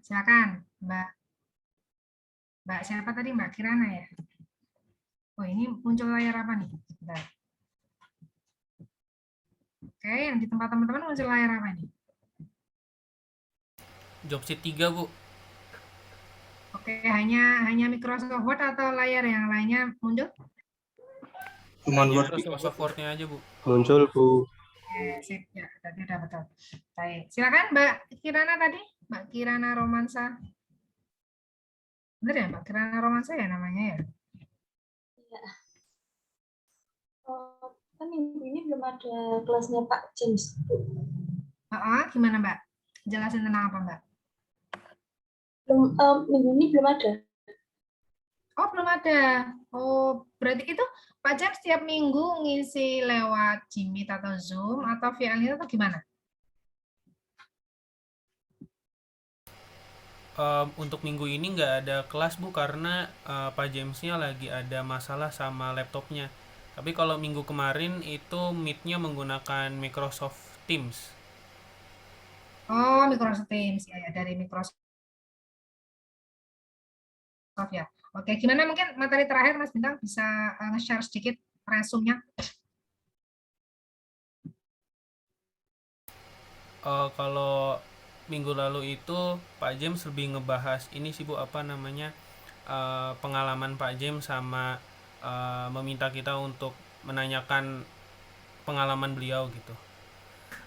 Silakan, Mbak. Mbak siapa tadi? Mbak Kirana ya? Oh, ini muncul layar apa nih? Bentar. Oke, yang di tempat teman-teman muncul layar apa nih? Job sheet 3, Bu. Oke, hanya Microsoft Word atau layar yang lainnya muncul? Cuman Hanya Word Microsoft Word-nya aja, Bu. muncul, Bu. Oke, sip. Ya, tadi udah betul. Baik, silakan Mbak Kirana tadi. Mbak Kirana Romansa. Benar ya, Mbak Kirana Romansa ya namanya ya? Kan minggu ini belum ada kelasnya Pak James. Gimana Mbak? Jelasin tentang apa Mbak? Minggu ini belum ada. Oh, belum ada. Oh, berarti itu Pak Jam setiap minggu ngisi lewat Jimit atau Zoom atau via ini atau gimana? Untuk minggu ini nggak ada kelas, Bu, karena Pak James-nya lagi ada masalah sama laptopnya. Tapi kalau minggu kemarin itu meet-nya menggunakan Microsoft Teams. Oh, Microsoft Teams ya, ya dari Microsoft ya. Oke, gimana mungkin materi terakhir Mas Bintang bisa nge-share sedikit resumnya? Kalau minggu lalu itu Pak James lebih ngebahas ini sih, Bu, apa namanya, pengalaman Pak James sama meminta kita untuk menanyakan pengalaman beliau gitu.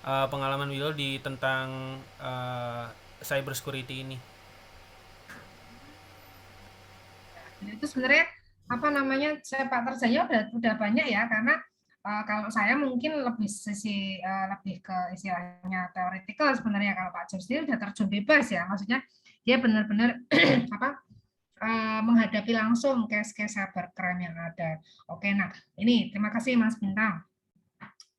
Pengalaman beliau di tentang cyber security ini. Itu sebenarnya apa namanya sepak terjangnya udah banyak ya karena kalau saya mungkin lebih sisi lebih ke istilahnya teoretikal sebenarnya kalau Pak James ini udah terjun bebas ya maksudnya dia benar-benar apa menghadapi langsung case-case cybercrime yang ada. Oke, nah ini terima kasih Mas Bintang.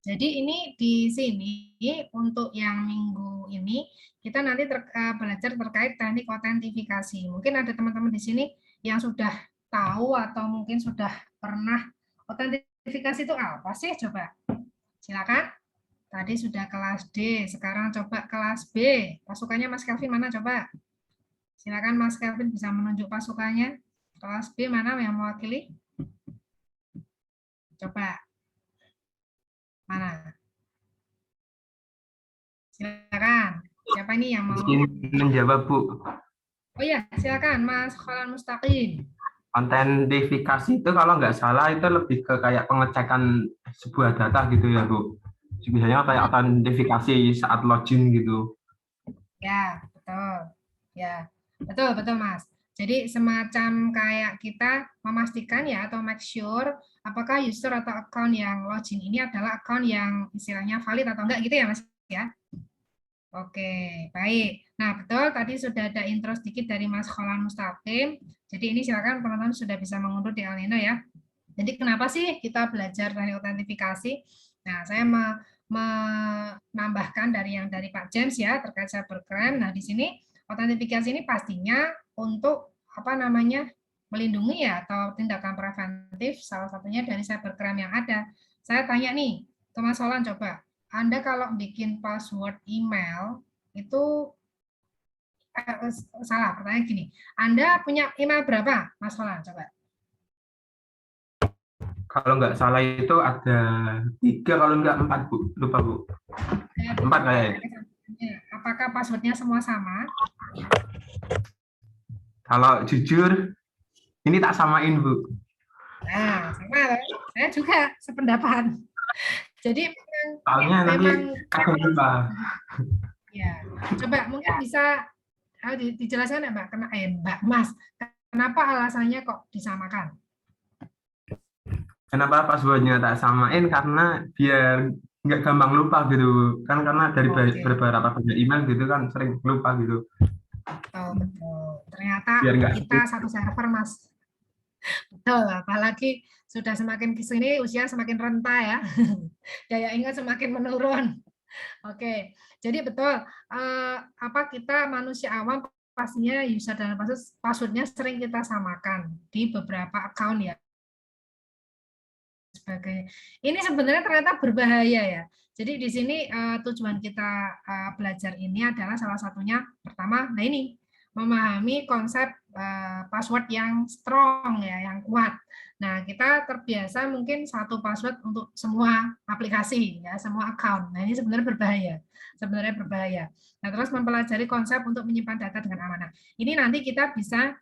Jadi ini di sini untuk yang minggu ini kita nanti belajar terkait teknik autentifikasi. Mungkin ada teman-teman di sini yang sudah tahu atau mungkin sudah pernah autentifikasi itu apa sih? Coba silakan. Tadi sudah kelas D, sekarang coba kelas B. Pasukannya Mas Kelvin mana coba? Silakan Mas Kelvin bisa menunjuk pasukannya. Kelas B mana yang mewakili? Coba. Mana? Silakan. Siapa ini yang mau? Menjawab, Bu. Oh ya, silakan Mas Kholan Mustaqim. Autentifikasi itu kalau nggak salah itu lebih ke kayak pengecekan sebuah data gitu ya, Bu. Biasanya kayak autentifikasi saat login gitu. Ya, betul. Ya, betul, betul Mas. Jadi semacam kayak kita memastikan ya atau make sure apakah user atau account yang login ini adalah account yang istilahnya valid atau enggak gitu ya Mas ya. Oke, baik. Nah, betul tadi sudah ada intro sedikit dari Mas Kholan Mustaqim. Jadi ini silakan teman-teman sudah bisa mengunduh di Alino ya. Jadi kenapa sih kita belajar teknik autentifikasi? Nah, saya menambahkan dari Pak James ya terkait cybercrime. Nah, di sini autentifikasi ini pastinya untuk apa namanya melindungi ya atau tindakan preventif salah satunya dari cybercrime yang ada. Saya tanya nih, ke Mas Solan coba, Anda kalau bikin password email itu salah, pertanyaan gini, Anda punya email berapa, Mas Solan coba? Kalau nggak salah itu ada 3, kalau nggak 4, Bu. Lupa, Bu. 4 kayaknya. Apakah passwordnya semua sama? Kalau jujur, ini tak samain, Bu. Nah, sama. Saya juga sependapat. Jadi Soalnya nanti memang kadang lupa. ya. Coba mungkin bisa dijelaskan ya, Mbak? Mbak Mas, kenapa alasannya kok disamakan? Kenapa passwordnya tak samain? Karena biar nggak gampang lupa gitu. Kan karena dari beberapa banyak email gitu kan sering lupa gitu. Oh, betul. Ternyata Biar nggak kita satu server, Mas. Betul, apalagi sudah semakin ke sini usia semakin renta ya. Daya ingat semakin menurun. Oke, jadi betul apa kita manusia awam pastinya user dan passwordnya sering kita samakan di beberapa account ya. Sebagai ini sebenarnya ternyata berbahaya ya. Jadi di sini tujuan kita belajar ini adalah salah satunya pertama, nah ini memahami konsep password yang strong ya, yang kuat. Nah, kita terbiasa mungkin satu password untuk semua aplikasi ya, semua account. Nah, ini sebenarnya berbahaya. Sebenarnya berbahaya. Nah, terus mempelajari konsep untuk menyimpan data dengan amanah. Ini nanti kita bisa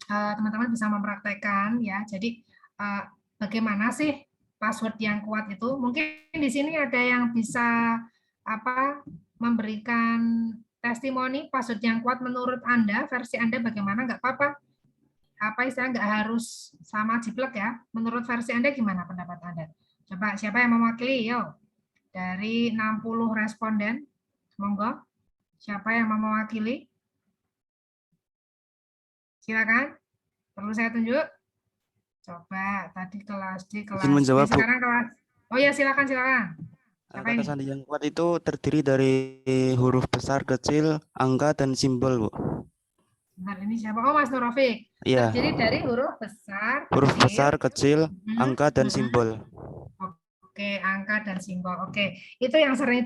teman-teman bisa mempraktekkan ya. Jadi bagaimana sih password yang kuat itu? Mungkin di sini ada yang bisa memberikan testimoni password yang kuat menurut Anda, versi Anda bagaimana? Nggak apa-apa. Istilah nggak harus sama jiplek ya. Menurut versi Anda gimana pendapat Anda? Coba siapa yang mewakili? Yo. Dari 60 responden, monggo. Siapa yang mau mewakili? Silakan. Perlu saya tunjuk? Coba tadi kelas D, kelas Izin menjawab, Bu. sekarang kelas. Oh ya, silakan. Siapa Kata ini? sandi yang kuat itu terdiri dari huruf besar, kecil, angka, dan simbol, Bu. Bentar, ini siapa? Oh, Mas Nur Rafiq. Iya, Terdiri dari huruf besar, huruf besar, kecil, Mhm, angka, dan mhm. simbol. Oke, angka dan simbol. Oke, itu yang sering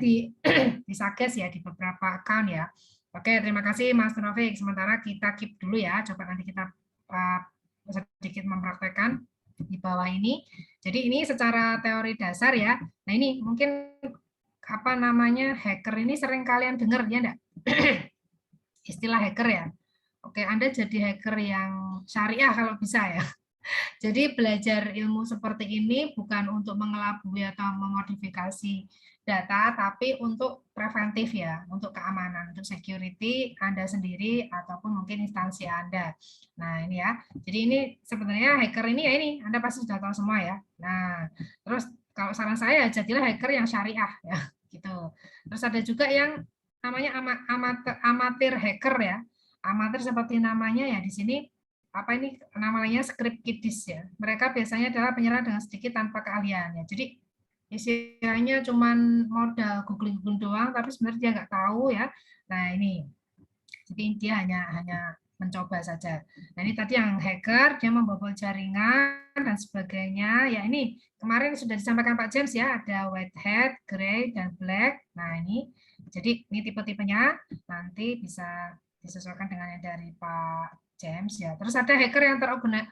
disages ya di beberapa account ya. Oke, terima kasih Mas Rafiq. Sementara kita keep dulu ya. Coba nanti kita sedikit mempraktekkan di bawah ini. Jadi ini secara teori dasar ya. Nah ini mungkin hacker ini sering kalian dengar ya enggak? Istilah hacker ya. Oke, Anda jadi hacker yang syariah kalau bisa ya. Jadi belajar ilmu seperti ini bukan untuk mengelabui atau memodifikasi data, tapi untuk preventif ya, untuk keamanan, untuk security Anda sendiri ataupun mungkin instansi Anda. Nah ini ya, jadi ini sebenarnya hacker ini ya ini, Anda pasti sudah tahu semua ya. Nah, terus kalau saran saya jadilah hacker yang syariah ya, gitu. Terus ada juga yang namanya amatir hacker ya. Amatir seperti namanya ya di sini ini namanya script kiddis ya. Mereka biasanya adalah penyerang dengan sedikit tanpa keahlian ya. Jadi istilahnya cuman modal googling doang, tapi sebenarnya dia nggak tahu ya. Nah ini, jadi dia hanya mencoba saja. Nah ini tadi yang hacker, dia membobol jaringan dan sebagainya. Ya ini kemarin sudah disampaikan Pak James ya, ada white hat, gray, dan black. Nah ini, jadi ini tipe-tipenya nanti bisa disesuaikan dengan yang dari Pak James ya. Terus ada hacker yang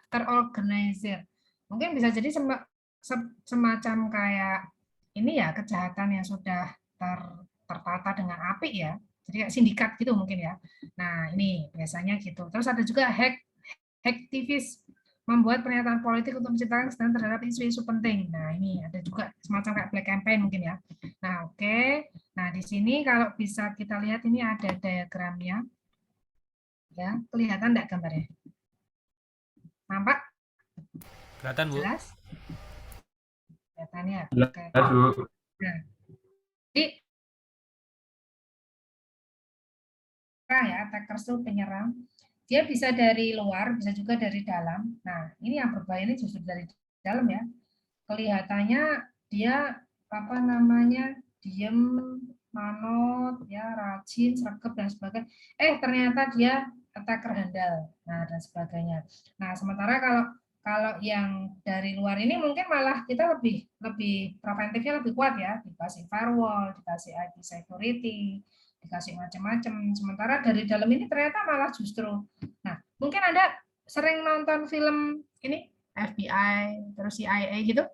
terorganisir. Mungkin bisa jadi semacam kayak ini ya, kejahatan yang sudah tertata dengan apik ya. Jadi kayak sindikat gitu mungkin ya. Nah, ini biasanya gitu. Terus ada juga hacktivis, membuat pernyataan politik untuk menciptakan kesadaran terhadap isu-isu penting. Nah, ini ada juga semacam kayak black campaign mungkin ya. Nah, oke. Nah, di sini kalau bisa kita lihat ini ada diagramnya. Ya, kelihatan enggak gambarnya? Nampak? Kelihatan, Bu. Jelas? Kelihatan ya? Oke. Jelas, Bu. Nah, jadi ya, attackers itu penyerang. Dia bisa dari luar, bisa juga dari dalam. Nah, ini yang berbahaya ini justru dari dalam ya. Kelihatannya dia diem, manut, ya, rajin, sregep dan sebagainya. Ternyata dia attacker handal, nah dan sebagainya. Nah, sementara kalau yang dari luar ini mungkin malah kita lebih preventifnya lebih kuat ya, dikasih firewall, dikasih IP security, dikasih macam-macam. Sementara dari dalam ini ternyata malah justru. Nah, mungkin Anda sering nonton film ini FBI, terus CIA gitu.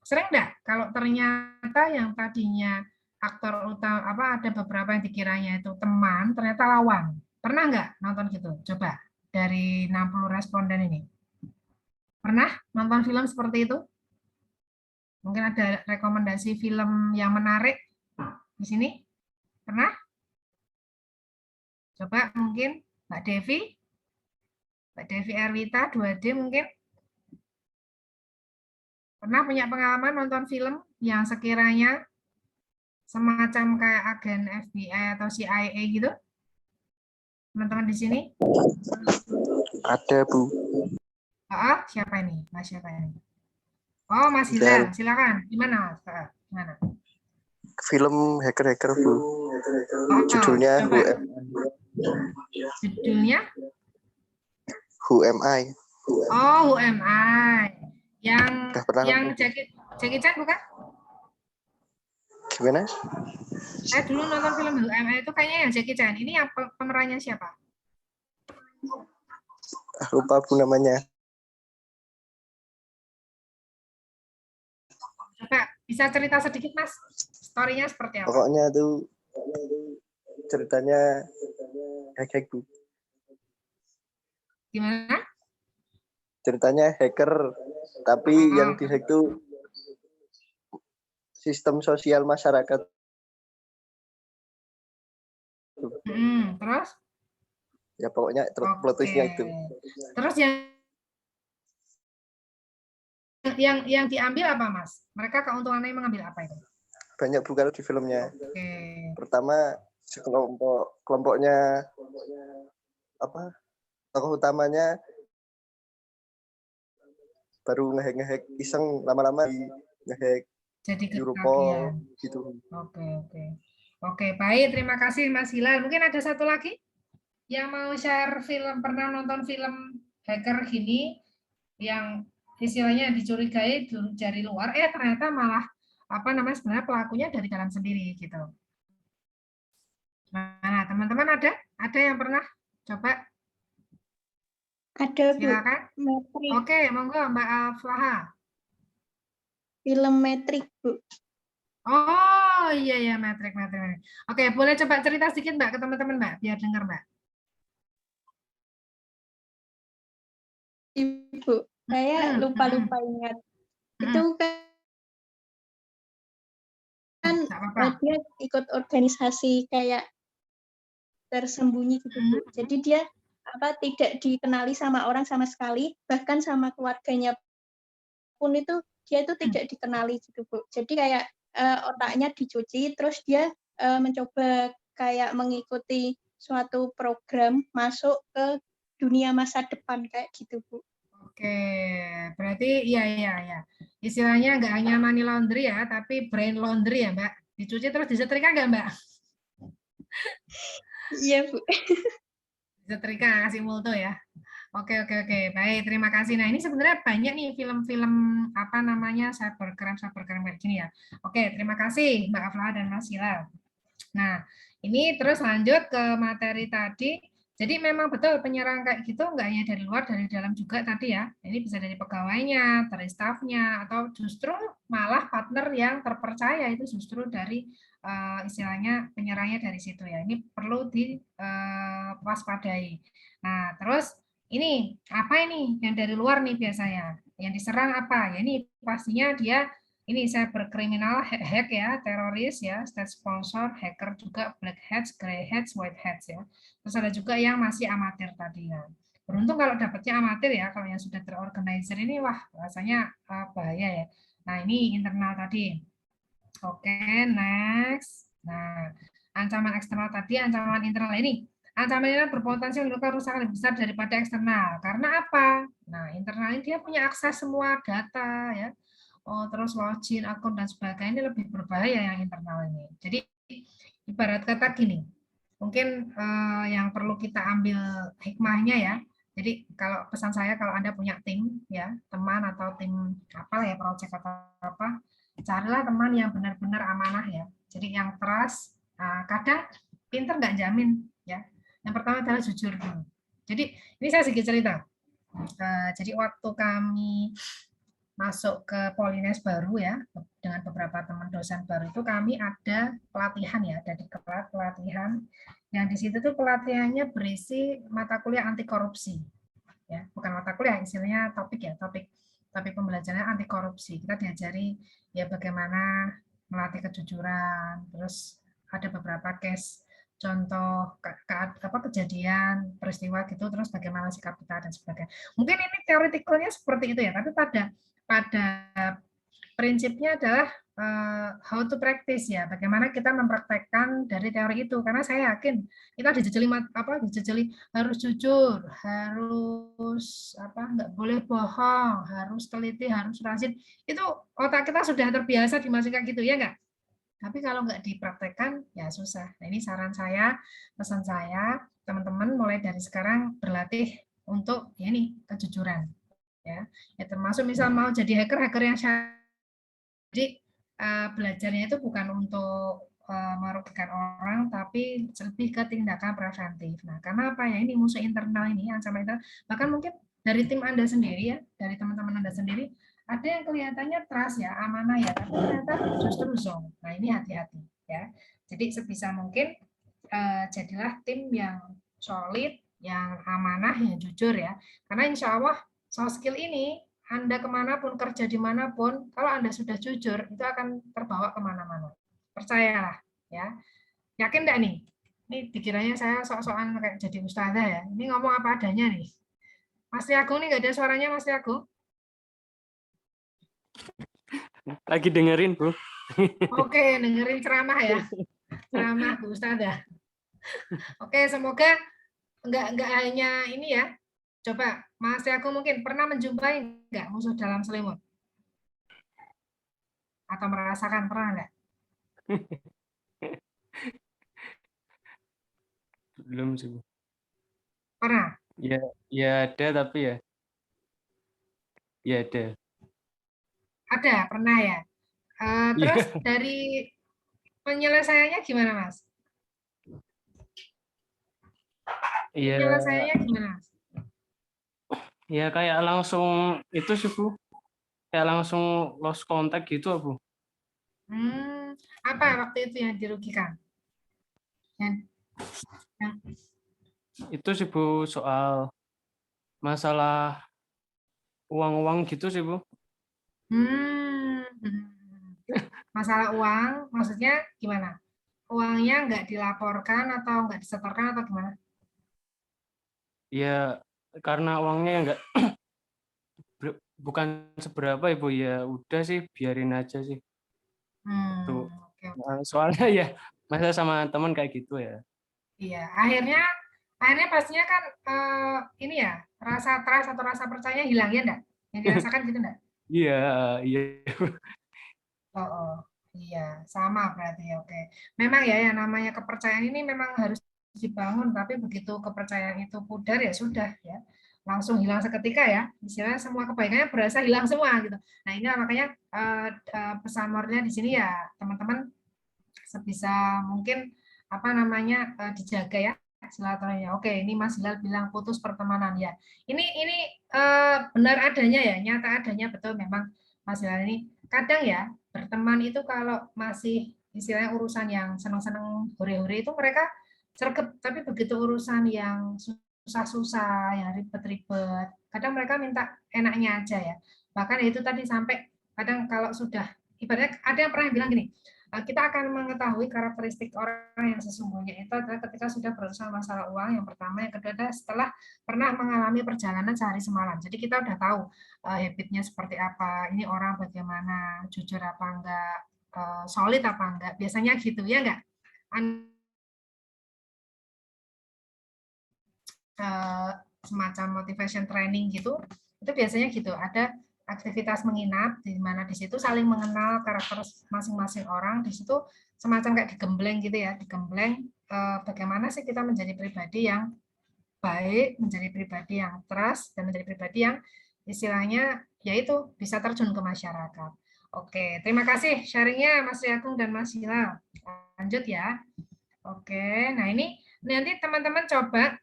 Sering enggak kalau ternyata yang tadinya aktor utama ada beberapa yang dikiranya itu teman, ternyata lawan. Pernah enggak nonton gitu? Coba dari 60 responden ini. Pernah nonton film seperti itu? Mungkin ada rekomendasi film yang menarik di sini? Pernah? Coba mungkin Mbak Devi Erwita 2D mungkin pernah punya pengalaman nonton film yang sekiranya semacam kayak agen FBI atau CIA gitu? Teman-teman di sini? Ada, Bu. Siapa ini? Mas siapa ini? Oh, Mas Hilal, silakan. Gimana? Gimana? Film hacker-hacker, Bu. Judulnya Judulnya? Who Am I? Oh, Who Am I? Yang Jackie Chan bukan? Gimana? Saya dulu nonton film Who Am I itu kayaknya yang Jackie Chan. Ini yang pemerannya siapa? Lupa Bu namanya. Coba bisa cerita sedikit Mas, story-nya seperti apa? Pokoknya tuh ceritanya hack Bu. Gimana? Ceritanya hacker, tapi yang dihack tuh sistem sosial masyarakat. Terus? Ya pokoknya plot twist-nya itu. Terus yang diambil apa Mas? Mereka keuntungannya mengambil apa itu? Banyak Bu kalau di filmnya. Oke. Pertama kelompoknya apa? Tokoh utamanya baru ngehack iseng, lama-lama ngehack Jadi Europol gitu. Oke, baik. Terima kasih Mas Hilal. Mungkin ada satu lagi yang mau share film, pernah nonton film hacker gini yang istilahnya dicurigai dari luar, ternyata malah apa namanya sebenarnya pelakunya dari dalam sendiri gitu. Nah, teman-teman ada yang pernah coba? Ada Bu. Silakan. Matrix. Oke, monggo Mbak Aflaha. Film Matrix Bu. Oh iya Matrix. Oke, boleh coba cerita sedikit Mbak ke teman-teman Mbak biar dengar Mbak. Ibu, saya lupa ingat. Itu kan dia ikut organisasi kayak tersembunyi gitu Bu. Jadi dia tidak dikenali sama orang sama sekali, bahkan sama keluarganya pun itu dia itu tidak dikenali gitu Bu. Jadi kayak otaknya dicuci, terus dia mencoba kayak mengikuti suatu program masuk ke dunia masa depan kayak gitu Bu. Oke, berarti iya. Istilahnya nggak hanya money laundry ya, tapi brain laundry ya Mbak. Dicuci terus disetrika nggak Mbak? Iya Bu. Disetrika, kasih multo ya. Oke. Baik, terima kasih. Nah, ini sebenarnya banyak nih film-film apa namanya cybercrime kayak gini ya. Oke, terima kasih Mbak Afla dan Mas Hilal. Nah, ini terus lanjut ke materi tadi. Jadi memang betul penyerang kayak gitu nggak hanya dari luar, dari dalam juga tadi ya. Ini bisa dari pegawainya, dari stafnya, atau justru malah partner yang terpercaya itu justru dari istilahnya penyerangnya dari situ ya. Ini perlu diwaspadai. Nah, terus ini apa ini yang dari luar nih biasanya? Yang diserang apa? Ya ini pastinya dia ini saya berkriminal, hack ya, teroris ya, state sponsor, hacker juga, black hats, grey hats, white hats ya. Terus ada juga yang masih amatir tadi ya. Beruntung kalau dapatnya amatir ya, kalau yang sudah terorganizer ini wah rasanya bahaya ya. Nah ini internal tadi. Oke, next. Nah, ancaman eksternal tadi, ancaman internal ini. Ancaman ini berpotensi menimbulkan kerusakan lebih besar daripada eksternal. Karena apa? Nah, internal ini dia punya akses semua data ya. Terus login, akun, dan sebagainya ini lebih berbahaya yang internal ini. Jadi ibarat kata gini, mungkin yang perlu kita ambil hikmahnya ya. Jadi kalau pesan saya kalau Anda punya tim ya, teman atau tim apa ya, project atau apa, carilah teman yang benar-benar amanah ya. Jadi yang trust, kadang pinter nggak jamin ya. Yang pertama adalah jujur dulu. Jadi ini saya sedikit cerita. Jadi waktu kami masuk ke Polines baru ya, dengan beberapa teman dosen baru itu kami ada pelatihan ya, ada diklat pelatihan, yang di situ tuh pelatihannya berisi mata kuliah anti korupsi, ya bukan mata kuliah, istilahnya topik ya, topik pembelajarannya anti korupsi. Kita diajari ya bagaimana melatih kejujuran, terus ada beberapa case contoh kejadian peristiwa gitu, terus bagaimana sikap kita dan sebagainya. Mungkin ini teoretikalnya seperti itu ya, tapi pada prinsipnya adalah how to practice ya, bagaimana kita mempraktekkan dari teori itu, karena saya yakin kita dijejeli harus jujur, harus nggak boleh bohong, harus teliti, harus rajin, itu otak kita sudah terbiasa dimasukkan gitu ya nggak? Tapi kalau nggak dipraktekkan ya susah. Nah ini saran saya, pesan saya, teman-teman mulai dari sekarang berlatih untuk ya ini kejujuran. Ya termasuk misal mau jadi hacker yang jadi belajarnya itu bukan untuk merugikan orang, tapi lebih ke tindakan preventif. Nah, karena apa ya, ini musuh internal ini, ancaman internal, bahkan mungkin dari tim Anda sendiri ya, dari teman-teman Anda sendiri, ada yang kelihatannya trust ya, amanah ya, tapi ternyata justru zong. Nah, ini hati-hati ya. Jadi sebisa mungkin jadilah tim yang solid, yang amanah, yang jujur ya. Karena insya Allah soft skill ini, Anda kemanapun, kerja dimanapun, kalau Anda sudah jujur, itu akan terbawa kemana-mana. Percayalah ya. Yakin enggak nih? Ini dikiranya saya sok-sokan kayak jadi ustazah ya. Ini ngomong apa adanya nih. Mas Agung nih, nggak ada suaranya Mas Agung. Lagi dengerin, Bu. Oke, dengerin ceramah ya. Ceramah Bu Ustazah. Oke, semoga enggak hanya ini ya. Coba Mas Agung mungkin pernah menjumpai enggak musuh dalam selimut? Atau merasakan, pernah enggak? Belum sih, Bu. Pernah? Ya ada, tapi ya ada. Ada, pernah ya. Terus dari penyelesaiannya gimana, Mas? Iya. Penyelesaiannya gimana, Mas? Ya kayak langsung itu sih, Bu. Kayak langsung lost contact gitu, Bu. Apa waktu itu yang dirugikan? Yang Itu sih, Bu, soal masalah uang-uang gitu sih, Bu. Masalah uang, maksudnya gimana? Uangnya nggak dilaporkan atau nggak disetorkan atau gimana? Ya karena uangnya nggak bukan seberapa, Ibu, ya udah sih biarin aja sih. Tuh. Oke. Nah, soalnya ya masa sama teman kayak gitu ya. Iya, akhirnya pastinya kan ini ya, rasa trust atau rasa percaya hilang ya enggak? Yang dirasakan gitu enggak? Iya. Oh, iya, sama berarti ya. Oke. Memang ya yang namanya kepercayaan ini memang harus dibangun, tapi begitu kepercayaan itu pudar ya sudah ya. Langsung hilang seketika ya. Istilahnya semua kebaikannya berasa hilang semua gitu. Nah, ini makanya pesan moralnya di sini ya, teman-teman sebisa mungkin apa namanya dijaga ya silaturahminya. Oke, ini Mas Hilal bilang putus pertemanan ya. Ini benar adanya ya, nyata adanya, betul memang Mas Hilal ini. Kadang ya berteman itu kalau masih istilahnya urusan yang senang-senang hore-hore itu mereka sergap, tapi begitu urusan yang susah-susah, yang ribet-ribet, kadang mereka minta enaknya aja ya. Bahkan itu tadi sampai kadang kalau sudah ibaratnya ada yang pernah bilang gini, kita akan mengetahui karakteristik orang yang sesungguhnya itu adalah ketika sudah berurusan masalah uang, yang pertama, yang kedua adalah setelah pernah mengalami perjalanan sehari semalam. Jadi kita udah tahu habitnya seperti apa, ini orang bagaimana, jujur apa enggak, solid apa enggak, biasanya gitu ya enggak? Semacam motivation training gitu, itu biasanya gitu, ada aktivitas menginap di mana di situ saling mengenal karakter masing-masing orang, di situ semacam kayak digembleng gitu ya, digembleng bagaimana sih kita menjadi pribadi yang baik, menjadi pribadi yang trust, dan menjadi pribadi yang istilahnya yaitu bisa terjun ke masyarakat. Oke, terima kasih sharingnya Mas Agung dan Mas Hilal. Lanjut ya. Oke, nah ini nanti teman-teman coba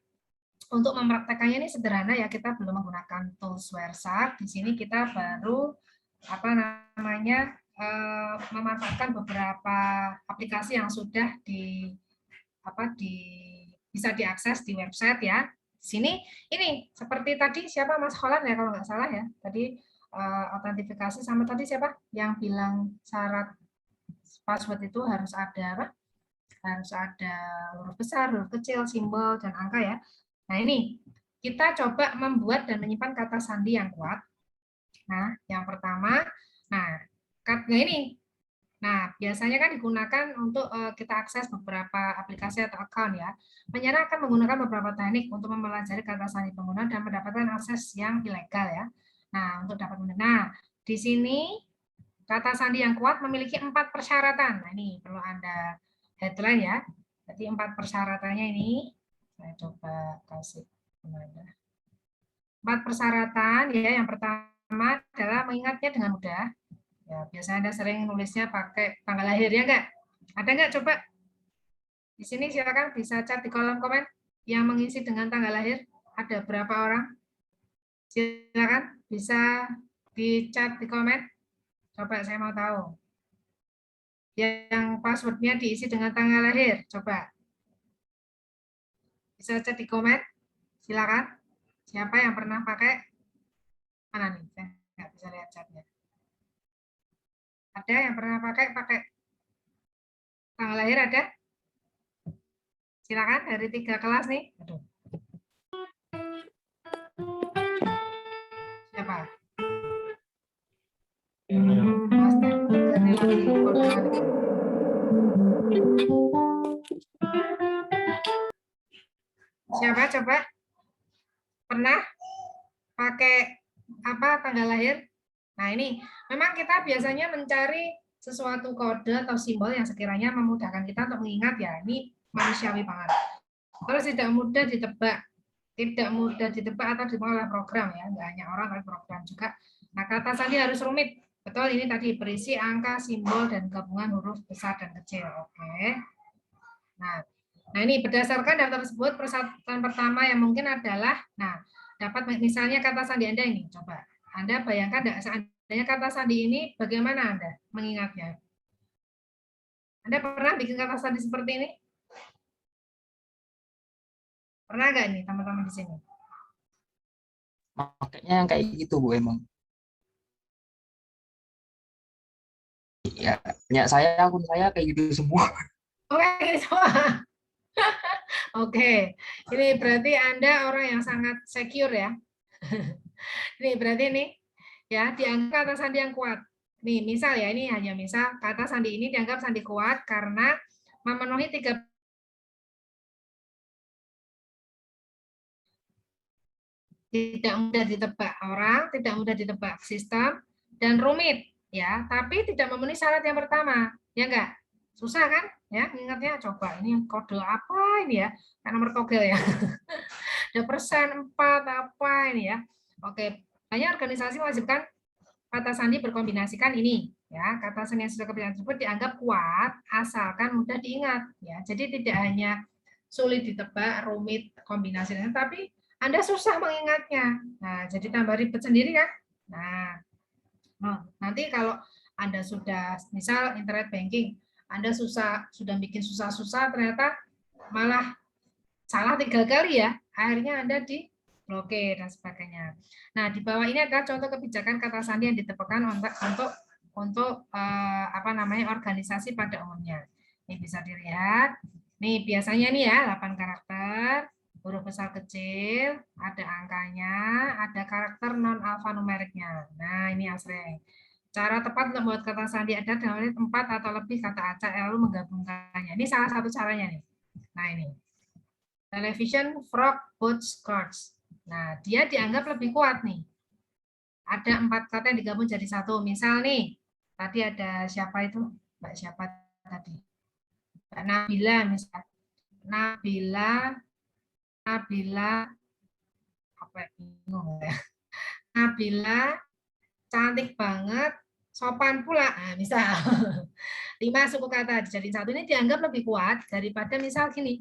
untuk mempraktekannya ini sederhana ya, kita belum menggunakan tools WordShark. Di sini kita baru apa namanya memanfaatkan beberapa aplikasi yang sudah bisa diakses di website ya. Di sini ini seperti tadi siapa Mas Holland ya kalau nggak salah ya. Tadi autentifikasi sama tadi siapa yang bilang syarat password itu harus ada apa? Harus ada huruf besar, huruf kecil, simbol dan angka ya. Nah, ini kita coba membuat dan menyimpan kata sandi yang kuat. Nah, yang pertama, ini. Nah, biasanya kan digunakan untuk kita akses beberapa aplikasi atau account ya. Penyelenggara akan menggunakan beberapa teknik untuk mempelajari kata sandi pengguna dan mendapatkan akses yang ilegal ya. Nah, untuk dapat di sini kata sandi yang kuat memiliki 4 persyaratan. Nah, ini perlu Anda headline ya. Jadi 4 persyaratannya ini saya coba kasih kemana. 4 persyaratan ya. Yang pertama adalah mengingatnya dengan mudah. Ya, biasanya Anda sering nulisnya pakai tanggal lahir ya enggak? Ada nggak coba? Di sini silakan bisa chat di kolom komen yang mengisi dengan tanggal lahir. Ada berapa orang? Silakan bisa di chat di komen. Coba saya mau tahu. Yang passwordnya diisi dengan tanggal lahir. Coba. Bisa chat di komen. Silakan. Siapa yang pernah pakai? Mana nih? Saya nggak bisa lihat chatnya. Ada yang pernah pakai tanggal lahir ada? Silakan dari 3 kelas nih. Aduh. Siapa? Kelasnya. Ini lagi kodean. Siapa coba? Pernah pakai apa tanggal lahir? Nah, ini memang kita biasanya mencari sesuatu kode atau simbol yang sekiranya memudahkan kita untuk mengingat ya. Ini manusiawi banget. Terus tidak mudah ditebak. Tidak mudah ditebak atau ditebak oleh program ya. Enggak hanya orang tapi program juga. Nah, kata sandi harus rumit. Betul, ini tadi berisi angka, simbol, dan gabungan huruf besar dan kecil. Oke. Nah, ini berdasarkan daftar tersebut, persyaratan pertama yang mungkin adalah, nah, dapat misalnya kata sandi Anda ini. Coba, Anda bayangkan enggak seandainya kata sandi ini, bagaimana Anda mengingatnya? Anda pernah bikin kata sandi seperti ini? Pernah nggak nih teman-teman di sini? Makanya yang kayak gitu Bu emang. Ya, punya saya, akun saya kayak gitu semua. Oke, semua. Oke, ini berarti Anda orang yang sangat secure ya. Ini berarti nih, ya dianggap kata sandi yang kuat. Nih, misal ya, ini hanya misal kata sandi ini dianggap sandi kuat karena memenuhi 3 tidak mudah ditebak orang, tidak mudah ditebak sistem, dan rumit ya, tapi tidak memenuhi syarat yang pertama, ya enggak? Susah kan? Ya, ingatnya coba ini kode apa ini ya? Kan nomor togel ya. Ada persen 4 apa ini ya. Oke, banyak organisasi mewajibkan kata sandi berkombinasikan ini ya. Kata sandi yang sudah kebiasaan tersebut dianggap kuat asalkan mudah diingat ya. Jadi tidak hanya sulit ditebak, rumit kombinasinya, tapi Anda susah mengingatnya. Nah, jadi tambah ribet sendiri kan? Nah, nanti kalau Anda sudah misal internet banking, Anda sudah bikin susah-susah ternyata malah salah 3 kali ya, akhirnya Anda diblokir dan sebagainya. Nah, di bawah ini adalah contoh kebijakan kata sandi yang diterapkan untuk apa namanya organisasi pada umumnya. Ini bisa dilihat. Nih biasanya nih ya 8 karakter, huruf besar kecil, ada angkanya, ada karakter non alfanumeriknya. Nah, ini yang sering. Cara tepat untuk membuat kata sandi ada dalam 4 atau lebih kata acak lalu menggabungkannya. Ini salah satu caranya nih. Nah, ini. Television, frog, boat, skirts. Nah, dia dianggap lebih kuat nih. Ada 4 kata yang digabung jadi satu. Misal nih, tadi ada siapa itu? Mbak siapa tadi? Mbak Nabila misal. Nabila, apa ya? Bingung ya. Nabila, cantik banget, sopan pula. Nah, misal 5 suku kata jadi satu, ini dianggap lebih kuat daripada misal gini.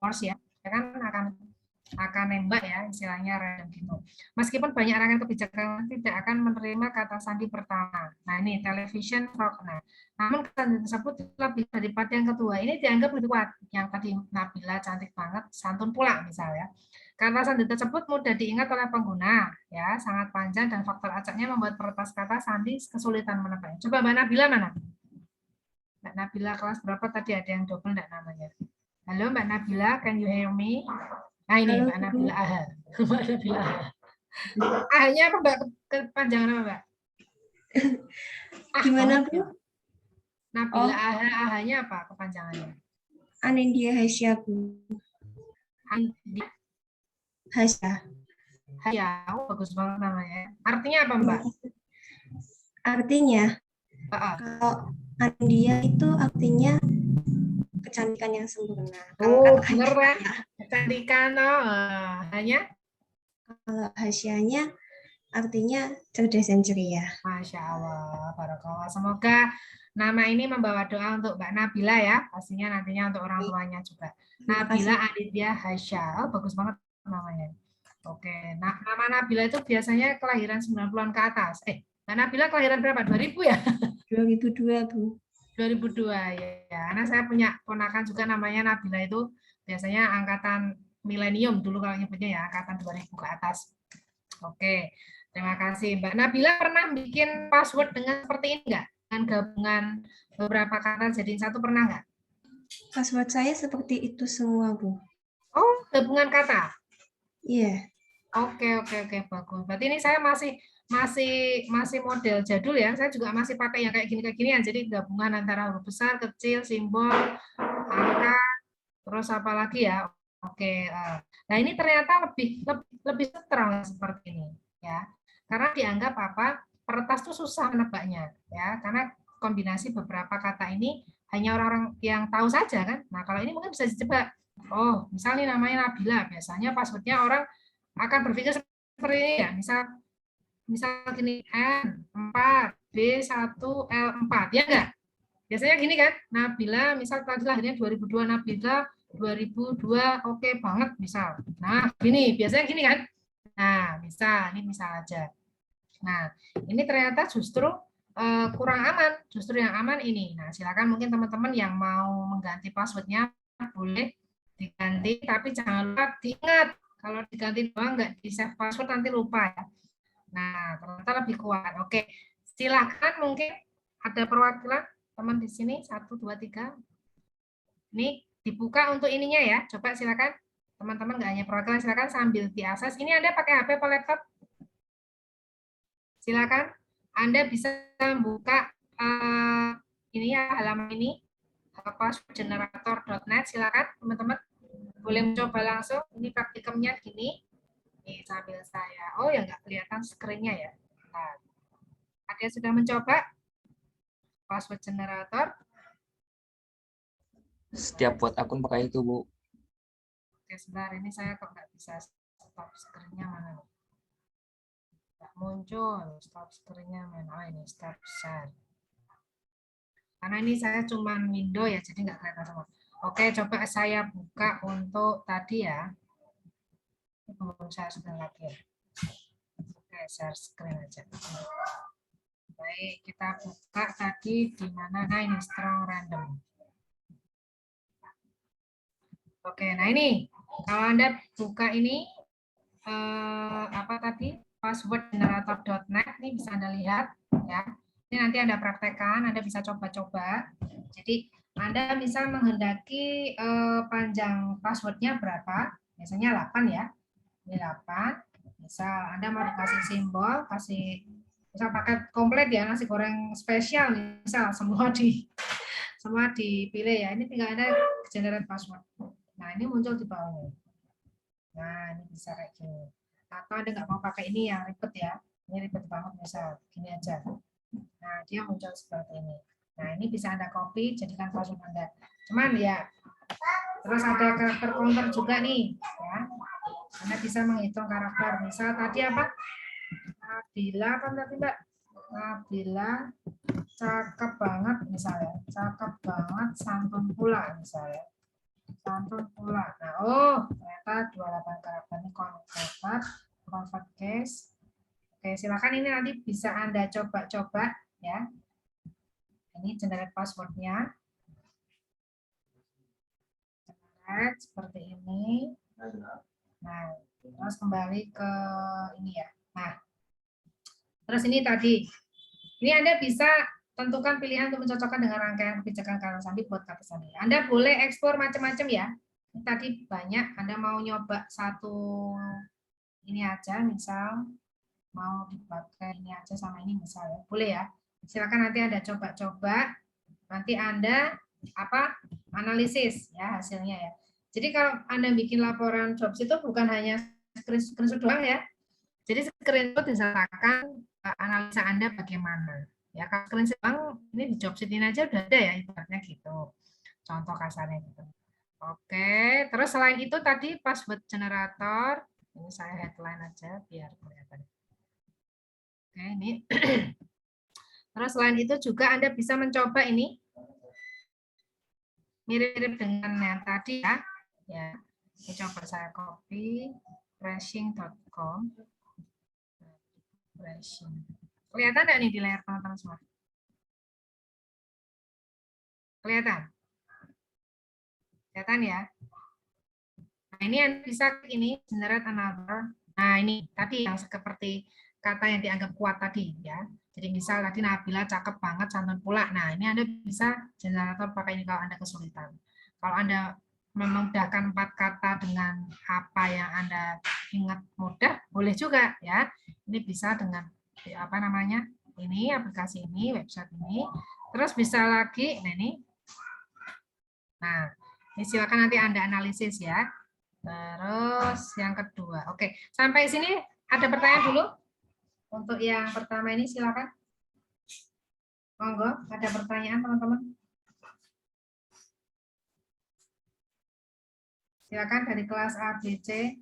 Force ya kan akan nembak ya istilahnya random gitu. Meskipun banyak rangkaian kebijakan tidak akan menerima kata sandi pertama. Nah ini television frog. Nah, namun kata sandi tersebut lebih daripada yang kedua. Ini dianggap lebih kuat. Yang tadi Nabila cantik banget, santun pula misalnya. Kata sandi tersebut mudah diingat oleh pengguna, ya sangat panjang dan faktor acaknya membuat peretas kata sandi kesulitan menebaknya. Coba Mbak Nabila mana? Mbak Nabila kelas berapa tadi ada yang double enggak namanya? Halo Mbak Nabila, can you hear me? Nah ini Halo, Mbak Nabila Aha. Mbak Nabila Aha. Ahnya apa Mbak? Kepanjangan apa Mbak? Gimana Bu? Nabila Aha, Ahanya apa kepanjangannya? Anindya Hasya Bu. Anindya Hasya. Hasya, bagus banget namanya. Artinya apa, Mbak? Artinya, Heeh. kalau Andia itu artinya kecantikan yang sempurna. Kalau bener kan? Kecantikan, hanya? Kalau Hasyanya artinya cerdas dan ceria. Masya Allah, barakallah. Semoga nama ini membawa doa untuk Mbak Nabila ya, pastinya nantinya untuk orang tuanya juga. Nabila Aditya Hasya, bagus banget namanya. Oke, nah nama Nabila itu biasanya kelahiran 90-an ke atas. Mbak Nabila kelahiran berapa? 2000 ya? 2002, Bu. 2002 ya. Karena saya punya ponakan juga namanya Nabila itu biasanya angkatan milenium dulu kalau nyebutnya ya, angkatan 2000 ke atas. Oke. Terima kasih. Mbak Nabila pernah bikin password dengan seperti ini nggak? Dengan gabungan beberapa kata jadi satu, pernah nggak? Password saya seperti itu semua, Bu. Oh, gabungan kata? Iya. Oke, bagus. Berarti ini saya masih model jadul ya. Saya juga masih pakai yang kayak gini-ginian. Jadi gabungan antara huruf besar, kecil, simbol, angka, terus apa lagi ya? Oke. Nah, ini ternyata lebih strong seperti ini ya. Karena dianggap apa? Peretas itu susah menebaknya ya, karena kombinasi beberapa kata ini hanya orang-orang yang tahu saja kan. Nah, kalau ini mungkin bisa ditebak. Oh, misalnya namanya Nabila, biasanya passwordnya orang akan berpikir seperti ini ya. Misal gini, N4, B1, L4, ya enggak? Biasanya gini kan, Nabila misal tadi lahirnya 2002, Nabila 2002, oke banget misal. Nah, gini, biasanya gini kan. Nah, ini misal aja. Nah, ini ternyata justru kurang aman. Justru yang aman ini. Nah, silakan mungkin teman-teman yang mau mengganti passwordnya boleh diganti, tapi jangan lupa diingat. Kalau diganti doang nggak di save password nanti lupa ya. Nah, ternyata lebih kuat. Oke, silakan mungkin ada perwakilan teman di sini 1, 2, 3. Ini dibuka untuk ininya ya. Coba silakan teman-teman nggak hanya perwakilan, silakan sambil diakses. Ini Anda pakai HP atau laptop? Silakan Anda bisa membuka ini ya, halaman ini passwordgenerator.net. Silakan teman-teman boleh mencoba langsung. Ini praktikumnya gini. Nih sambil saya. Oh ya, nggak kelihatan screen-nya ya. Nah, ada yang sudah mencoba password generator? Setiap buat akun pakai itu, Bu. Oke, sebentar. Ini saya kok nggak bisa stop screen-nya mana? Nggak muncul. Stop screen-nya mana? Oh, ini stop share. Karena ini saya cuma window ya, jadi nggak kelihatan semua. Oke, coba saya buka untuk tadi ya. Belum saya sudah lagi ya. Oke, share screen aja. Baik, kita buka tadi di mana? Nah, ini strong random. Oke, nah ini kalau Anda buka ini apa tadi? Passwordgenerator.net, ini bisa Anda lihat ya. Ini nanti Anda praktekkan, Anda bisa coba-coba. Jadi Anda bisa menghendaki panjang passwordnya berapa? Biasanya 8 ya. Ini 8. Misal Anda mau dikasih simbol, misal paket komplit ya, nasi goreng spesial misal semua dipilih ya. Ini tinggal Anda generate password. Nah, ini muncul di bawahnya. Nah, ini bisa kayak gini. Atau Anda nggak mau pakai ini yang ribet ya. Ini ribet banget misal gini aja. Nah, dia muncul seperti ini. Nah, ini bisa Anda copy, jadikan password Anda. Cuman ya, terus ada karakter counter juga nih. Ya. Anda bisa menghitung karakter. Misal tadi apa? Nabila kan tadi Mbak? Nabila cakep banget misalnya. Cakep banget, santun pula misalnya. Santun pula. Nah, oh, ternyata 28 karakter ini convert case. Oke, silakan ini nanti bisa Anda coba-coba ya. Ini generate passwordnya. Generate seperti ini. Nah, terus kembali ke ini ya. Nah, terus ini tadi. Ini Anda bisa tentukan pilihan untuk mencocokkan dengan rangkaian kebijakan kata sandi buat kata sandi. Anda boleh ekspor macam-macam ya. Ini tadi banyak. Anda mau nyoba satu ini aja, misal mau dipakai ini aja sama ini misal ya. Boleh ya. Silakan nanti Anda coba-coba. Nanti Anda analisis ya hasilnya ya. Jadi kalau Anda bikin laporan jobs itu bukan hanya screenshot doang ya. Jadi screenshot disertakan analisa Anda bagaimana. Ya, kalau screenshot ini di job sheet ini aja udah ada ya, ibaratnya gitu. Contoh kasarnya gitu. Oke, terus selain itu tadi password generator, ini saya headline aja biar kelihatan. Oke, ini. Terus selain itu juga Anda bisa mencoba ini mirip-mirip dengan yang tadi ya. Ya, ini coba saya copy freshing.com. Kelihatan nggak nih di layar teman-teman semua? Kelihatan? Kelihatan ya? Nah, ini yang bisa ini generate another. Nah, ini tadi yang seperti kata yang dianggap kuat tadi ya. Jadi misal tadi Nabila cakep banget, santun pula. Nah, ini Anda bisa generator pakai ini kalau Anda kesulitan. Kalau Anda memudahkan 4 kata dengan apa yang Anda ingat mudah, boleh juga ya. Ini bisa dengan apa namanya? Ini aplikasi ini, website ini. Terus bisa lagi, nah ini. Nah, ini silakan nanti Anda analisis ya. Terus yang kedua. Oke, sampai sini ada pertanyaan dulu? Untuk yang pertama ini silakan. Monggo, ada pertanyaan teman-teman? Silakan dari kelas A, B, C.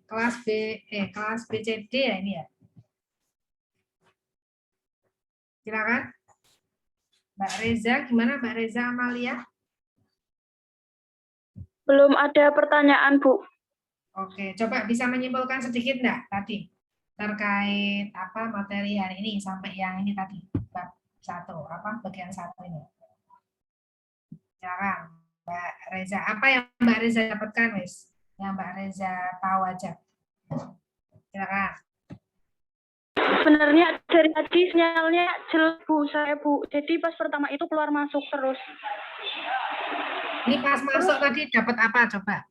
Kelas B, kelas B, C, D ya ini ya. Silakan. Mbak Reza, gimana Mbak Reza Amalia? Belum ada pertanyaan, Bu. Oke, coba bisa menyimpulkan sedikit enggak tadi terkait apa materi hari ini sampai yang ini tadi bab 1 apa bagian 1 ini. Silakan Mbak Reza, apa yang Mbak Reza dapatkan wis? Yang Mbak Reza tahu aja. Silakan. Sebenarnya dari tadi sinyalnya jelek, Bu, saya, Bu. Jadi pas pertama itu keluar masuk terus. Ini pas masuk tadi dapat apa coba?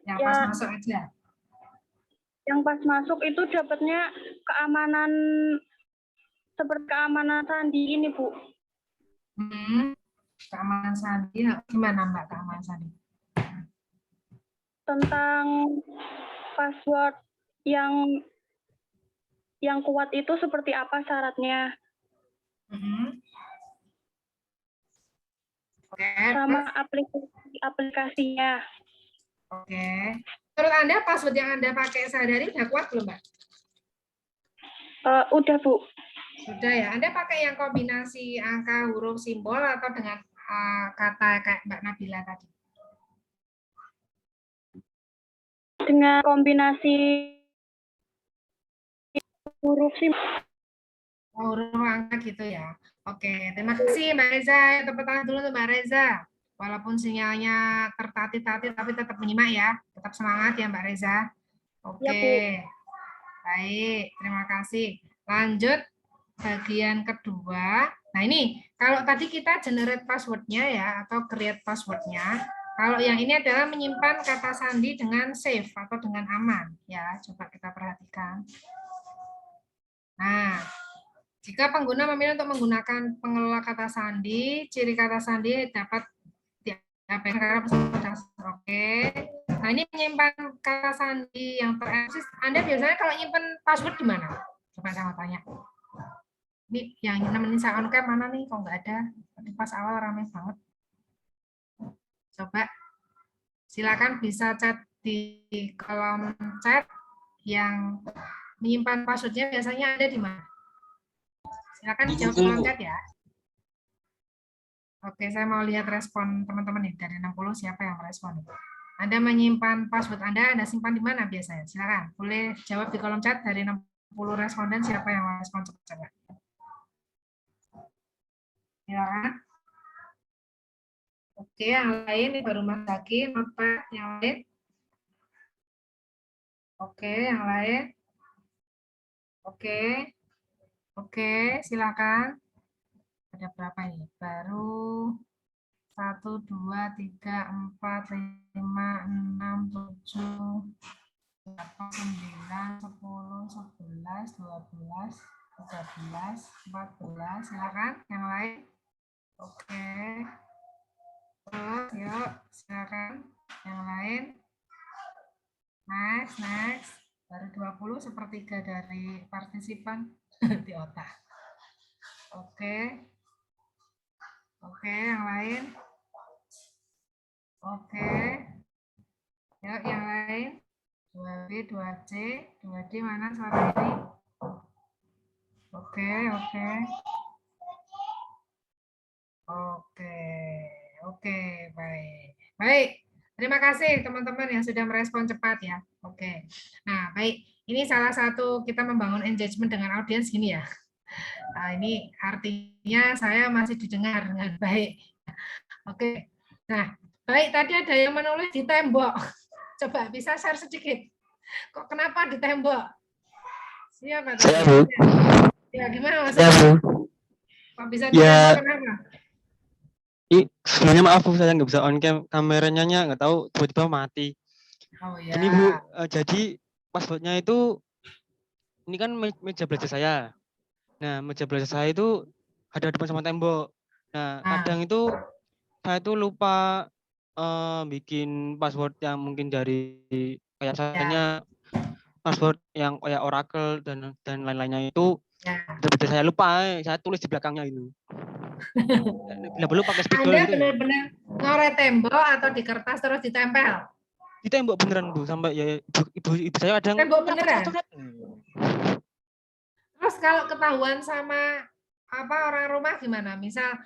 Yang pas masuk aja. Yang pas masuk itu dapatnya keamanan seperti keamanan sandi ini, Bu. Keamanan sandi, gimana Mbak keamanan sandi? Tentang password yang kuat itu seperti apa syaratnya? Oke. Sama aplikasinya. Oke. Menurut Anda password yang Anda pakai sehari-hari udah kuat belum, Mbak? Udah, Bu. Sudah ya. Anda pakai yang kombinasi angka, huruf, simbol atau dengan kata kayak Mbak Nabila tadi? Dengan kombinasi huruf simbol. Huruf angka gitu ya. Oke, terima kasih Mbak Reza. Tepuk tangan dulu untuk Mbak Reza. Walaupun sinyalnya tertatih-tatih tapi tetap menyimak ya. Tetap semangat ya Mbak Reza. Oke. Ya, baik, terima kasih. Lanjut bagian kedua. Nah ini, kalau tadi kita generate password-nya ya, atau create password-nya. Kalau yang ini adalah menyimpan kata sandi dengan safe atau dengan aman. Ya, coba kita perhatikan. Nah, jika pengguna memilih untuk menggunakan pengelola kata sandi, ciri kata sandi dapat diabaikan karena oke. Nah, ini menyimpan kata sandi yang tereksis. Anda biasanya kalau nyimpan password di mana? Coba saya mau tanya. Ini yang nemenin saya on cam mana nih? Kok nggak ada? Tadi pas awal ramai banget. Coba silakan bisa chat di kolom chat yang menyimpan passwordnya biasanya ada di mana? Silakan dijawab di kolom chat ya. Oke, saya mau lihat respon teman-teman nih dari 60 siapa yang merespon. Anda menyimpan password Anda simpan di mana biasanya? Silakan, boleh jawab di kolom chat dari 60 responden siapa yang merespon coba. Silakan. Oke, yang lain ini baru Mas Zaki, notepad yang lain. Oke, yang lain. Oke, silakan. Ada berapa ini? Baru 1, 2, 3, 4, 5, 6, 7, 8, 9, 10, 11, 12, 13, 14. Silakan yang lain. Oke. Terus, yuk, silakan yang lain. Next. Baru 20, sepertiga dari partisipan di otak. Oke, yang lain. Oke. Yuk, yang lain. 2B, 2C, 2D mana suara ini? Oke. Oke, baik. Baik, terima kasih teman-teman yang sudah merespon cepat ya. Oke. Nah, baik. Ini salah satu kita membangun engagement dengan audiens gini ya. Nah, ini artinya saya masih didengar dengan baik. Oke. Nah, baik, tadi ada yang menulis di tembok. Coba bisa share sedikit. Kok kenapa di tembok? Siapa tadi? Saya, Bu. Ya, gimana Saya, maksudnya? Bu. Kok bisa di Ya, tembok, kenapa? sebenarnya maaf Bu, saya nggak bisa on cam, kameranya nggak tahu tiba-tiba mati. Oh ya. Ini Bu, jadi passwordnya itu, ini kan meja belajar saya. Nah, meja belajar saya itu ada depan sama tembok. Nah, kadang itu saya tuh lupa bikin password yang mungkin dari kayak misalnya password yang kayak Oracle dan lain-lainnya itu betul-betul saya lupa, saya tulis di belakangnya itu. Bila perlu pakai spidol Anda gitu. benar-benar ngoret tembok atau di kertas terus ditempel? Di tembok beneran Bu, sampai ya ibu saya kadang tembok beneran. Terus kalau ketahuan sama orang rumah gimana? Misal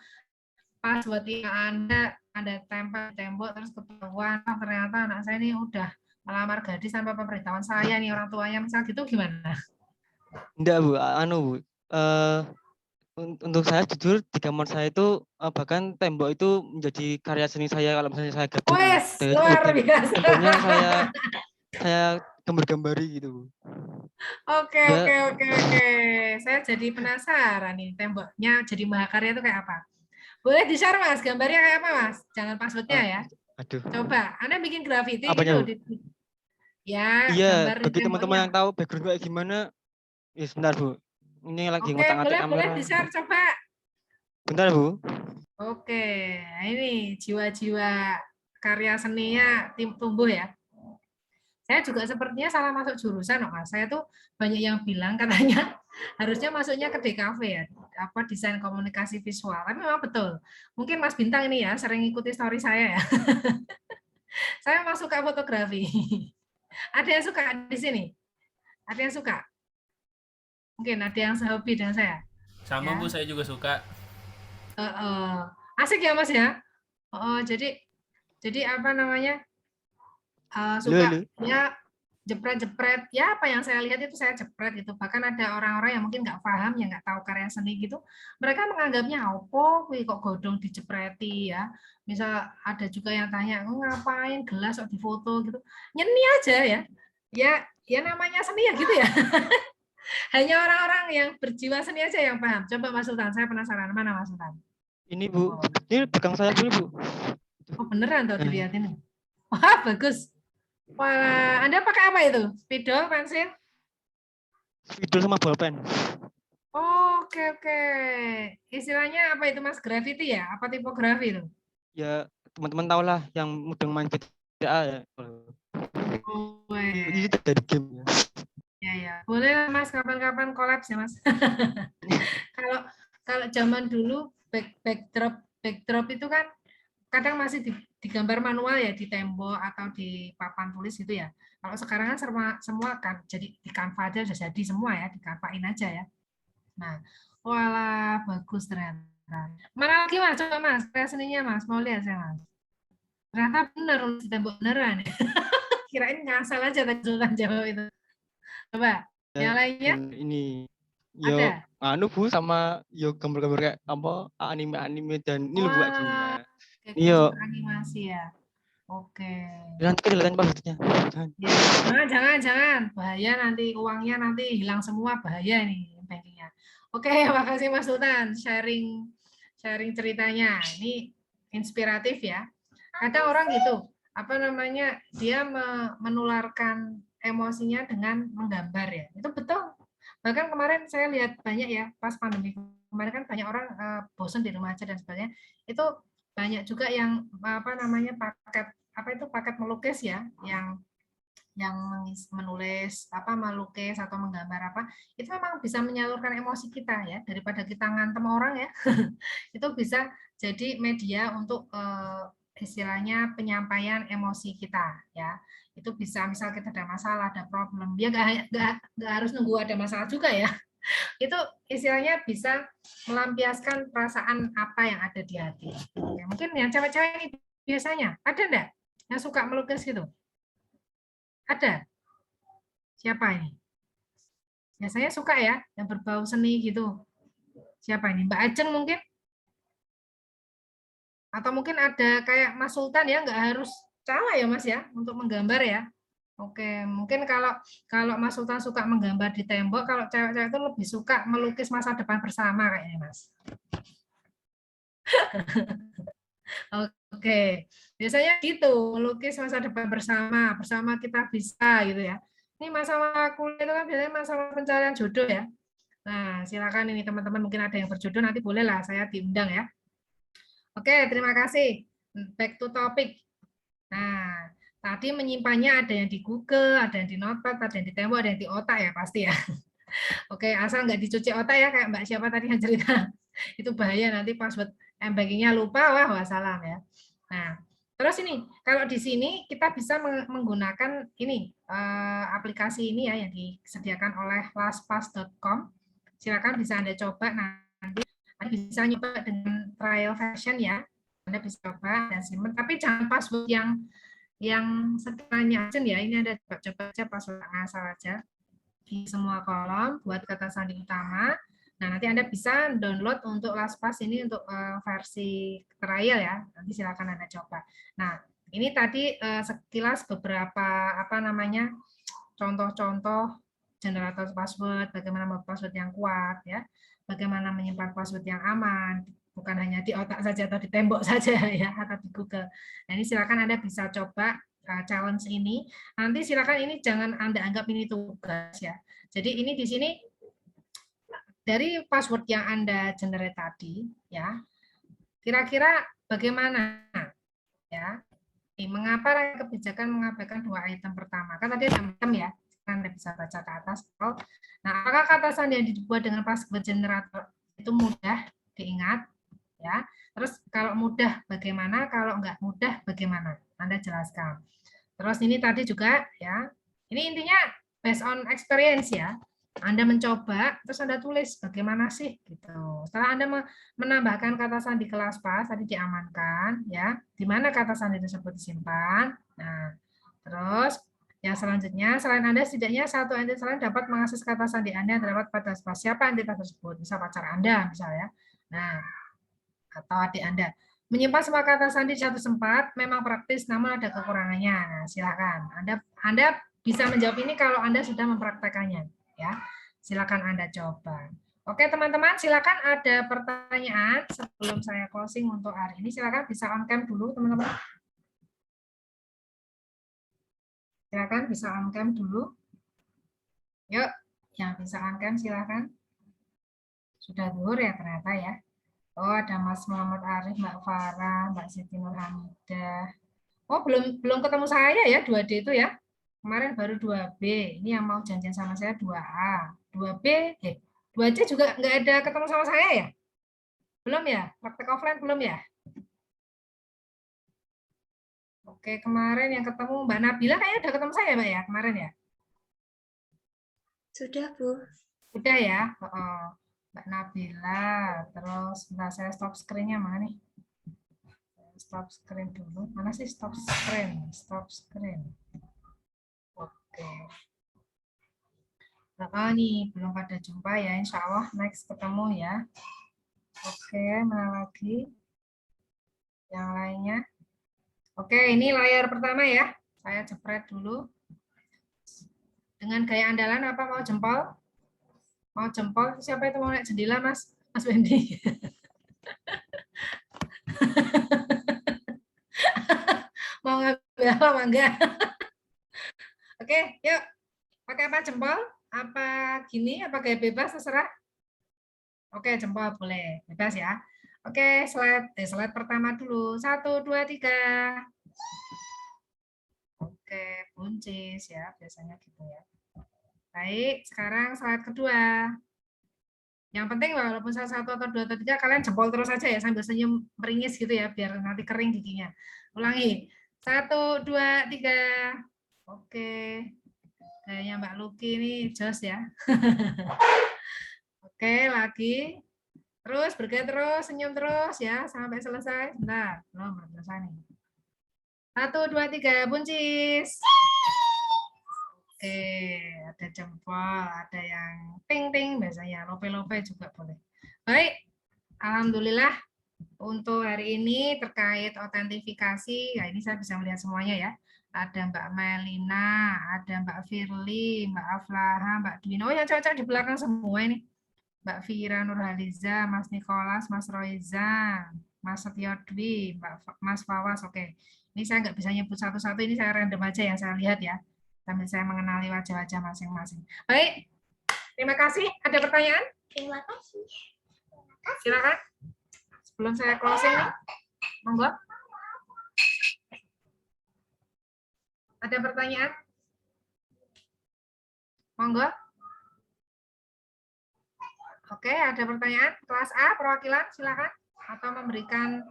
password yang Anda tempel tembok terus ketahuan ternyata anak saya ini udah melamar gadis tanpa pemberitahuan saya nih orang tuanya, misal gitu gimana? Enggak Bu, Bu. Untuk saya jujur di kamar saya itu bahkan tembok itu menjadi karya seni saya kalau misalnya saya gabung. Luar biasa. Temboknya saya gambar-gambari gitu. Oke. Saya jadi penasaran nih, temboknya jadi mahakarya itu kayak apa? Boleh di-share Mas, gambarnya kayak apa Mas? Jangan passwordnya ya. Aduh. Coba, Anda bikin graffiti apanya, gitu. Ya, iya, gambar bagi teman-teman yang tahu background kayak gimana, ya sebentar Bu. Ini lagi ngotak-ngatik kamera. Boleh di-share coba. Bentar Bu. Oke, ini jiwa-jiwa karya seninya tim tumbuh ya. Saya juga sepertinya salah masuk jurusan, Mas. Saya tuh banyak yang bilang katanya harusnya masuknya ke DKV ya, desain komunikasi visual. Tapi memang betul. Mungkin Mas Bintang ini ya sering ikuti story saya ya. Saya masuk ke fotografi. Ada yang suka di sini? Ada yang suka? Mungkin ada yang sehobi dengan saya. Sama ya. Bu, saya juga suka. Asik ya Mas ya. Jadi apa namanya? Suka ya jepret-jepret ya, apa yang saya lihat itu saya jepret gitu. Bahkan ada orang-orang yang mungkin nggak paham, yang nggak tahu karya seni gitu, mereka menganggapnya opo kok godong dijepreti ya. Misal ada juga yang tanya, ngapain gelas kok difoto gitu, nyeni aja ya namanya seni ya gitu ya. Hanya orang-orang yang berjiwa seni aja yang paham. Coba Mas Sultan, saya penasaran, mana Mas Sultan? Ini Bu, ini belakang saya dulu Bu. Oh beneran tuh dilihat ini. Wah bagus. Wah, Anda pakai apa itu? Spidol, pensil? Spidol sama bolpen. Oke. Istilahnya apa itu Mas? Graffiti ya? Apa tipografi itu? Ya, teman-teman tahu lah yang mudah main GTA ya. Ini dari game ya. Ya. Boleh lah Mas, kapan-kapan collab ya Mas. Kalau zaman dulu backdrop itu kan kadang masih digambar manual ya di tembok atau di papan tulis gitu ya. Kalau sekarang kan semua kan jadi di Canva aja sudah jadi semua ya, di Canva-in aja ya. Nah, walah bagus ternyata. Mana lagi Mas? Coba Mas, karya seninya Mas, mau lihat saya Mas. Ternyata benar di tembok beneran ya. Kirain ngasal aja tadi Sultan jawab itu. Coba, yang lainnya? Ini ada? Bu sama gambar-gambar kayak apa anime dan ini lu buat juga. Iya. Animasi ya. Oke. Nanti kelihatan passwordnya. Jangan. Bahaya nanti uangnya nanti hilang semua, bahaya nih bankingnya. Oke, makasih Mas Sultan sharing ceritanya. Ini inspiratif ya. Kadang orang gitu, dia menularkan emosinya dengan menggambar ya. Itu betul. Bahkan kemarin saya lihat banyak ya, pas pandemi kemarin kan banyak orang bosan di rumah aja dan sebagainya. Itu banyak juga yang paket melukis ya, yang yang menulis apa, melukis atau menggambar apa, itu memang bisa menyalurkan emosi kita ya, daripada kita ngantem orang ya. Itu bisa jadi media untuk istilahnya penyampaian emosi kita ya. Itu bisa misal kita ada masalah, ada problem, dia nggak harus nunggu ada masalah juga ya. Itu istilahnya bisa melampiaskan perasaan apa yang ada di hati. Ya, mungkin yang cewek-cewek ini biasanya ada enggak yang suka melukis gitu? Ada? Siapa ini? Biasanya suka ya, yang berbau seni gitu. Siapa ini? Mbak Ajeng mungkin? Atau mungkin ada kayak Mas Sultan ya, nggak harus cewek ya Mas ya, untuk menggambar ya. Oke, mungkin kalau Mas Sultan suka menggambar di tembok, kalau cewek-cewek itu lebih suka melukis masa depan bersama kayaknya Mas. Oke, biasanya gitu, melukis masa depan bersama kita bisa gitu ya. Ini masalah kuliah itu kan biasanya masalah pencarian jodoh ya. Nah, silakan ini teman-teman mungkin ada yang berjodoh, nanti bolehlah saya diundang ya. Oke, terima kasih. Back to topic. Nah, tadi menyimpannya ada yang di Google, ada yang di Notepad, ada yang di tembok, ada yang di otak ya pasti ya. Oke, asal nggak dicuci otak ya kayak Mbak siapa tadi yang cerita. Itu bahaya nanti password m-bankingnya lupa, wah wassalam ya. Nah, terus ini kalau di sini kita bisa menggunakan ini aplikasi ini ya yang disediakan oleh lastpass.com. Silakan bisa Anda coba nanti. Anda bisa nyoba dengan trial version ya. Anda bisa coba dan simpan, tapi jangan password yang sekiranya ya. Ini ada coba aja password asal aja di semua kolom buat kata sandi utama. Nah, nanti Anda bisa download untuk LastPass ini untuk versi trial ya. Nanti silakan Anda coba. Nah, ini tadi sekilas beberapa apa namanya contoh-contoh generator password, bagaimana membuat password yang kuat ya, bagaimana menyimpan password yang aman, bukan hanya di otak saja atau di tembok saja ya, atau di Google. Nah, ini silakan Anda bisa coba challenge ini. Nanti silakan ini jangan Anda anggap ini tugas ya. Jadi ini di sini dari password yang Anda generate tadi ya, kira-kira bagaimana ya? Mengapa kebijakan mengabaikan dua item pertama? Kan tadi ada item ya, Anda bisa baca ke atas. Nah, apakah kata sandi yang dibuat dengan password generator itu mudah diingat ya? Terus kalau mudah bagaimana? Kalau enggak mudah bagaimana? Anda jelaskan. Terus ini tadi juga ya, ini intinya based on experience ya. Anda mencoba, terus Anda tulis bagaimana sih gitu. Setelah Anda menambahkan kata sandi ke LastPass, tadi diamankan ya, di mana kata sandi tersebut disimpan. Nah, terus yang selanjutnya, selain Anda setidaknya satu entitas lain dapat mengakses kata sandi Anda yang terdapat pada LastPass. Siapa entitas tersebut? Bisa pacar Anda misalnya. Nah, atau adik Anda. Menyimpan semua kata sandi di satu tempat memang praktis, namun ada kekurangannya. Nah, silakan. Anda bisa menjawab ini kalau Anda sudah mempraktekannya. Ya, silakan Anda coba. Oke, teman-teman, silakan ada pertanyaan sebelum saya closing untuk hari ini. Silakan bisa on cam dulu, teman-teman. Silakan bisa on cam dulu. Yuk, yang bisa on cam silakan. Sudah zuhur ya ternyata ya. Oh, ada Mas Muhammad Arif, Mbak Farah, Mbak Siti Nurhamidah. Oh, belum ketemu saya ya 2D itu ya. Kemarin baru 2B. Ini yang mau janjian sama saya 2A. 2B, 2C juga nggak ada ketemu sama saya ya? Belum ya? Praktek offline belum ya? Oke, kemarin yang ketemu Mbak Nabila kayaknya udah ketemu saya Mbak ya kemarin ya? Sudah, Bu. Udah ya? Oh, Mbak Nabila. Terus sebentar saya stop screen-nya mana nih? Stop screen dulu. Mana sih stop screen? Stop screen. Oke. Nah, nih belum pada jumpa ya. Insya Allah next ketemu ya. Oke, mana lagi? Yang lainnya. Oke, ini layar pertama ya. Saya jepret dulu. Dengan gaya andalan apa mau jempol? Mau jempol? Siapa itu mau naik jendela, Mas? Mas Wendy. Mau ngambil apa, enggak? Oke, yuk. Pakai apa jempol? Apa gini? Apa gaya bebas? Terserah. Oke, jempol boleh. Bebas ya. Oke, slide pertama dulu. 1, 2, 3. Oke, buncis ya, biasanya gitu ya. Baik, sekarang slide kedua. Yang penting walaupun salah satu atau dua atau tiga, kalian jempol terus aja ya sambil senyum meringis gitu ya, biar nanti kering giginya. Ulangi. 1, 2, 3. Oke. Kayaknya Mbak Luki ini jos ya. Oke, lagi. Terus bergerak terus, senyum terus ya sampai selesai. Bentar, belum selesai nih. 1, 2, 3, buncis. Oke, ada jempol, ada yang ting-ting biasanya, lope-lope juga boleh. Baik, alhamdulillah untuk hari ini terkait autentifikasi, ya ini saya bisa melihat semuanya ya. Ada Mbak Melina, ada Mbak Firly, Mbak Aflaha, Mbak Dwino, yang cocok di belakang semua ini. Mbak Fira Nurhaliza, Mas Nikolas, Mas Roiza, Mas Setiodwi, Mas Fawas, oke. Ini saya nggak bisa nyebut satu-satu, ini saya random aja yang saya lihat ya. Sambil saya mengenali wajah-wajah masing-masing. Baik, terima kasih. Ada pertanyaan? Terima kasih. Silakan. Sebelum saya closing nih, monggo. Ada pertanyaan? Monggo. Oke, ada pertanyaan? Kelas A, perwakilan, silakan. Atau memberikan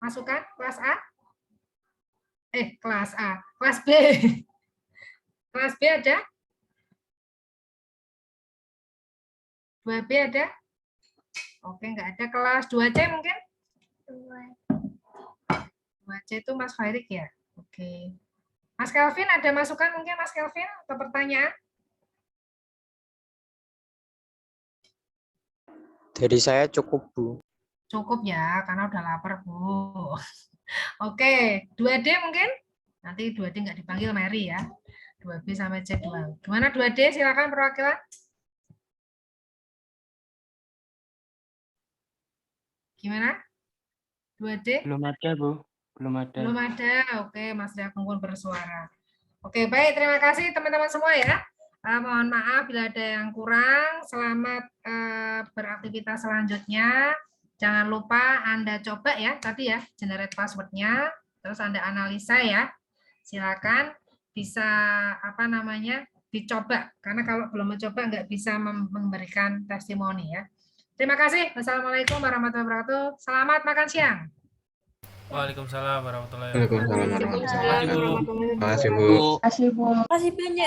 masukan, kelas A? Kelas A. Kelas B. Kelas B ada? 2B ada? Oke, enggak ada. Kelas 2C mungkin? 2C itu Mas Fairik ya? Oke. Mas Kelvin ada masukan mungkin Mas Kelvin atau pertanyaan? Dari saya cukup, Bu. Cukup ya, karena udah lapar, Bu. Oke, 2D mungkin? Nanti 2D nggak dipanggil Mary ya. 2B sampai C2. Gimana 2D? Silakan perwakilan. Gimana? 2D? Belum ada, Bu. Belum ada. Belum ada. Oke, Mas Yakungkul bersuara. Oke, baik. Terima kasih teman-teman semua ya. Mohon maaf bila ada yang kurang. Selamat beraktivitas selanjutnya. Jangan lupa Anda coba ya tadi ya, generate password-nya, terus Anda analisa ya. Silakan bisa dicoba, karena kalau belum mencoba nggak bisa memberikan testimoni ya. Terima kasih. Wassalamualaikum warahmatullahi wabarakatuh. Selamat makan siang. Waalaikumsalam warahmatullahi Waalaikumsalam wabarakatuh. warahmatullahi Terima kasih, Bu. wabarakatuh. Terima kasih, Bu. Terima kasih, Bu. Makasih banyak.